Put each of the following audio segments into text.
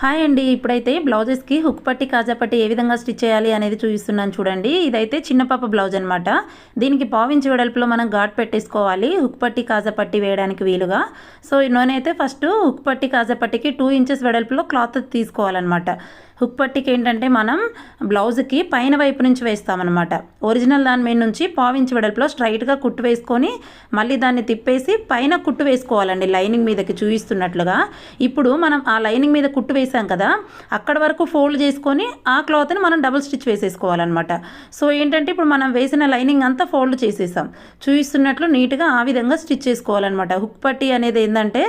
Hi అండి. ఇప్పుడైతే బ్లౌజెస్కి hook పట్టి కాజా పట్టి ఏ విధంగా స్టిచ్ చేయాలి అనేది చూపిస్తున్నాను చూడండి. ఇదైతే చిన్న పాప బ్లౌజ్ అనమాట. దీనికి పావించి వెడల్పులో మనం ఘాట్ పెట్టేసుకోవాలి హుక్ పట్టి కాజా పట్టి వేయడానికి వీలుగా. సో నేనైతే ఫస్ట్ హుక్ పట్టి కాజా పట్టికి 2 ఇంచెస్ వెడల్పులో క్లాత్ తీసుకోవాలన్నమాట. హుక్ పట్టికి ఏంటంటే మనం బ్లౌజ్కి పైన వైపు నుంచి వేస్తామన్నమాట. ఒరిజినల్ దాని మీద నుంచి పావించి వెడల్పులో స్ట్రైట్గా కుట్టు వేసుకొని మళ్ళీ దాన్ని తిప్పేసి పైన కుట్టు వేసుకోవాలండి లైనింగ్ మీదకి చూపిస్తున్నట్లుగా. ఇప్పుడు మనం ఆ లైనింగ్ మీద కుట్టు వేసాం కదా, అక్కడ వరకు ఫోల్డ్ చేసుకొని ఆ క్లాత్ని మనం డబుల్ స్టిచ్ వేసేసుకోవాలన్నమాట. సో ఏంటంటే ఇప్పుడు మనం వేసిన లైనింగ్ అంతా ఫోల్డ్ చేసేసాం చూపిస్తున్నట్లు నీట్గా ఆ విధంగా స్టిచ్ చేసుకోవాలన్నమాట. హుక్ పట్టి అనేది ఏంటంటే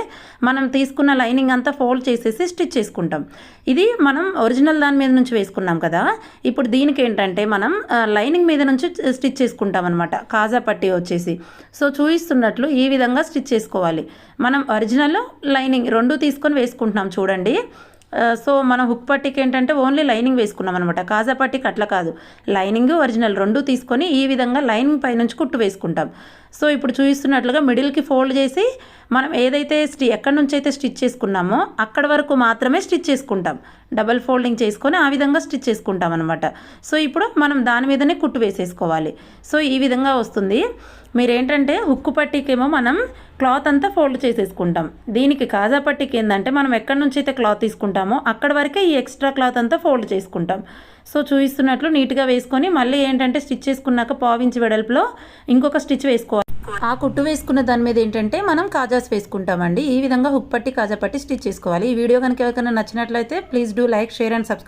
మనం తీసుకున్న లైనింగ్ అంతా ఫోల్డ్ చేసేసి స్టిచ్ చేసుకుంటాం. ఇది మనం ఒరిజినల్ దాని మీద నుంచి వేసుకున్నాం కదా, ఇప్పుడు దీనికి ఏంటంటే మనం లైనింగ్ మీద నుంచి స్టిచ్ చేసుకుంటాం అనమాట. కాజా పట్టి వచ్చేసి సో చూపిస్తున్నట్లు ఈ విధంగా స్టిచ్ చేసుకోవాలి. మనం ఒరిజినల్ లైనింగ్ రెండు తీసుకొని వేసుకుంటున్నాం చూడండి. సో మనం హుక్ పట్టికి ఏంటంటే ఓన్లీ లైనింగ్ వేసుకున్నాం అనమాట. కాజా పట్టికి అట్లా కాదు, లైనింగ్ ఒరిజినల్ రెండు తీసుకొని ఈ విధంగా లైనింగ్ పైనుంచి కుట్టు వేసుకుంటాం. సో ఇప్పుడు చూపిస్తున్నట్లుగా మిడిల్కి ఫోల్డ్ చేసి మనం ఏదైతే ఎక్కడి నుంచి అయితే స్టిచ్ చేసుకున్నామో అక్కడ వరకు మాత్రమే స్టిచ్ చేసుకుంటాం. డబల్ ఫోల్డింగ్ చేసుకొని ఆ విధంగా స్టిచ్ చేసుకుంటాం అనమాట. సో ఇప్పుడు మనం దాని మీదనే కుట్టు వేసేసుకోవాలి. సో ఈ విధంగా వస్తుంది. మీరేంటంటే హుక్కు పట్టికేమో మనం క్లాత్ అంతా ఫోల్డ్ చేసేసుకుంటాం. దీనికి కాజా పట్టికి ఏంటంటే మనం ఎక్కడి నుంచి అయితే క్లాత్ తీసుకుంటామో అక్కడ వరకే ఈ ఎక్స్ట్రా క్లాత్ అంతా ఫోల్డ్ చేసుకుంటాం. సో చూపిస్తున్నట్లు నీట్గా వేసుకొని మళ్ళీ ఏంటంటే స్టిచ్ చేసుకున్నాక పావించి వెడల్పులో ఇంకొక స్టిచ్ వేసుకోవాలి. ఆ కుట్టు వేసుకున్న దాని మీద ఏంటంటే మనం కాజాస్ వేసుకుంటామండి. ఈ విధంగా హుక్ పట్టి కాజా పట్టి స్టిచ్ చేసుకోవాలి. ఈ వీడియో కనుక ఎవరికైనా నచ్చినట్లయితే please do like, share and subscribe.